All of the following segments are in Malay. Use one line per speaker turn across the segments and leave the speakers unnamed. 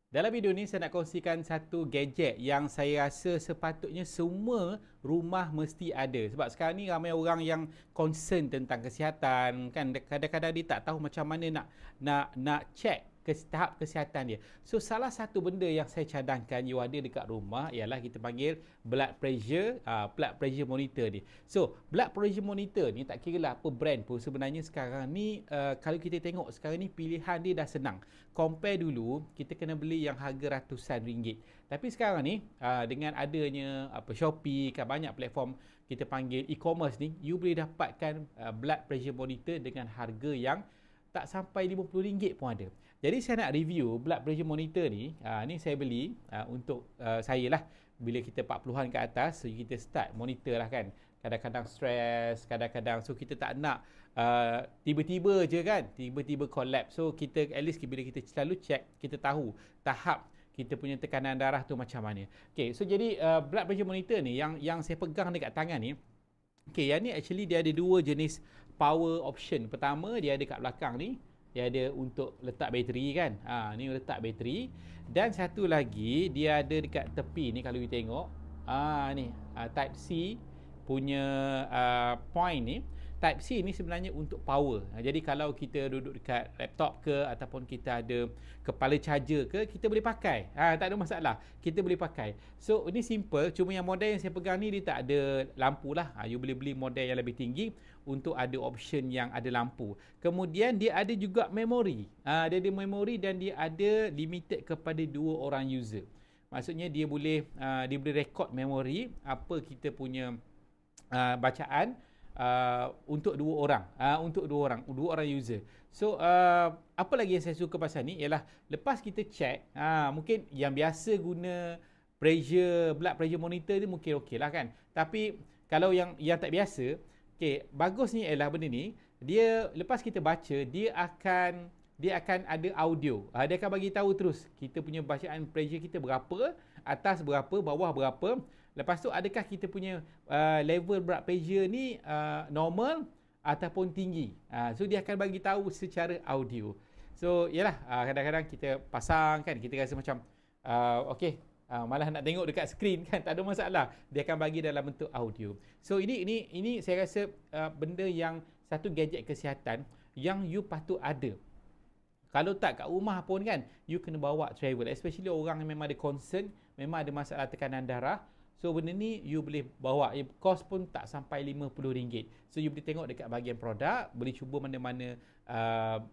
Dalam video ni saya nak kongsikan satu gadget yang saya rasa sepatutnya semua rumah mesti ada. Sebab sekarang ni ramai orang yang concern tentang kesihatan, kan kadang-kadang dia tak tahu macam mana nak check tahap kesihatan dia. So salah satu benda yang saya cadangkan you ada dekat rumah ialah kita panggil blood pressure monitor ni. So blood pressure monitor ni tak kira lah apa brand pun sebenarnya sekarang ni kalau kita tengok sekarang ni pilihan dia dah senang. Compare dulu kita kena beli yang harga ratusan ringgit. Tapi sekarang ni dengan adanya Shopee, kan banyak platform kita panggil e-commerce ni, you boleh dapatkan blood pressure monitor dengan harga yang tak sampai RM50 pun ada. Jadi saya nak review blood pressure monitor ni. Ni saya beli untuk saya lah. Bila kita 40-an ke atas, so kita start monitor lah kan. Kadang-kadang stres, kadang-kadang so kita tak nak tiba-tiba je kan, tiba-tiba collapse. So kita at least bila kita selalu check, kita tahu tahap kita punya tekanan darah tu macam mana. Okay, so jadi blood pressure monitor ni yang saya pegang dekat tangan ni, okay, yang ni actually dia ada dua jenis power option. Pertama dia ada kat belakang ni, dia ada untuk letak bateri kan. Ni letak bateri. Dan satu lagi dia ada dekat tepi ni kalau you tengok. Ni type C punya point ni. Type C ni sebenarnya untuk power. Jadi kalau kita duduk dekat laptop ke ataupun kita ada kepala charger ke, kita boleh pakai. Tak ada masalah. Kita boleh pakai. So ini simple. Cuma yang model yang saya pegang ni dia tak ada lampu lah. You boleh beli model yang lebih tinggi untuk ada option yang ada lampu. Kemudian dia ada juga memori. Dia ada memori dan dia ada limited kepada 2 orang user. Maksudnya dia boleh record memori apa kita punya bacaan untuk dua orang user. So apa lagi yang saya suka pasal ni ialah lepas kita check, mungkin yang biasa guna blood pressure monitor ni mungkin okey lah kan. Tapi kalau yang tak biasa, okey, bagusnya ialah benda ni, dia lepas kita baca, dia akan ada audio. Dia akan bagi tahu terus kita punya bacaan pressure kita berapa, atas berapa, bawah berapa. Lepas tu adakah kita punya level blood pressure ni normal ataupun tinggi. So dia akan bagi tahu secara audio. So yalah, kadang-kadang kita pasang kan, kita rasa macam okey, malah nak tengok dekat skrin kan, tak ada masalah. Dia akan bagi dalam bentuk audio. So ini saya rasa benda yang satu gadget kesihatan yang you patut ada. Kalau tak kat rumah pun kan, you kena bawa travel. Especially orang yang memang ada concern, memang ada masalah tekanan darah. So benda ni you boleh bawa, cost pun tak sampai RM50. So you boleh tengok dekat bahagian produk, boleh cuba mana-mana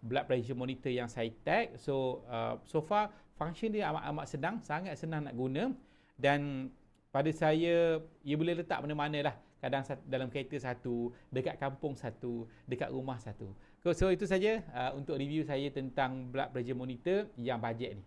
blood pressure monitor yang saya tag. So so far function dia amat senang, sangat senang nak guna. Dan pada saya, you boleh letak mana-mana lah. Kadang dalam kereta satu, dekat kampung satu, dekat rumah satu. So itu saja untuk review saya tentang blood pressure monitor yang bajet ni.